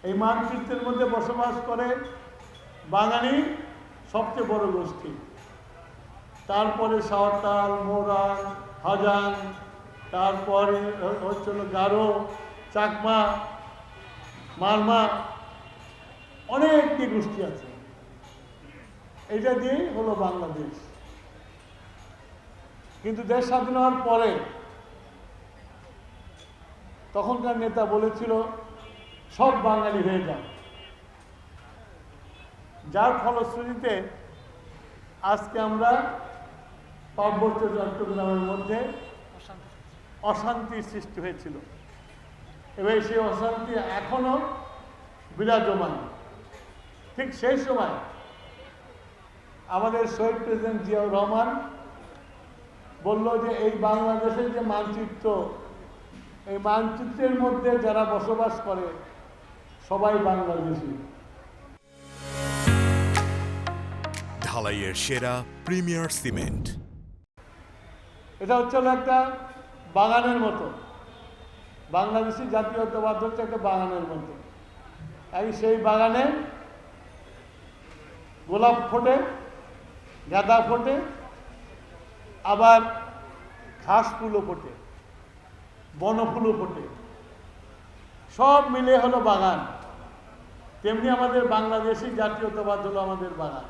এই মানচিত্রের মধ্যে বসবাস করে বাঙালি সবচেয়ে বড় গোষ্ঠী, তারপরে সাঁওতাল, মোরাং, হাজাং, তারপরে হচ্ছিল গারো, চাকমা, মারমা, অনেকটি গোষ্ঠী আছে। এটা দিয়েই হলো বাংলাদেশ। কিন্তু দেশ স্বাধীন হওয়ার পরে তখনকার নেতা বলেছিল সব বাঙালি হয়ে যান, যার ফলশ্রুতিতে আজকে আমরা পার্বত্য চট্টগ্রামের মধ্যে অশান্তির সৃষ্টি হয়েছিল এবং সেই অশান্তি এখনো বিরাজমান। ঠিক সেই সময় আমাদের শহীদ প্রেসিডেন্ট জিয়াউর রহমান বলল যে এই বাংলাদেশের যে মানচিত্র, এই মানচিত্রের মধ্যে যারা বসবাস করে সবাই বাংলাদেশী। ঢালাইয়ের সেরা প্রিমিয়ার সিমেন্ট। এটা হচ্ছে একটা বাগানের মতো, বাংলাদেশি জাতীয়তাবাদ হচ্ছে একটা বাগানের মতো। এই সেই বাগানে গোলাপ ফোটে, গাঁদা ফোটে, আবার ঘাস ফুলও ফোটে, বনফুলও ফোটে, সব মিলে হলো বাগান। তেমনি আমাদের বাংলাদেশি জাতীয়তাবাদ হলো আমাদের বাগান।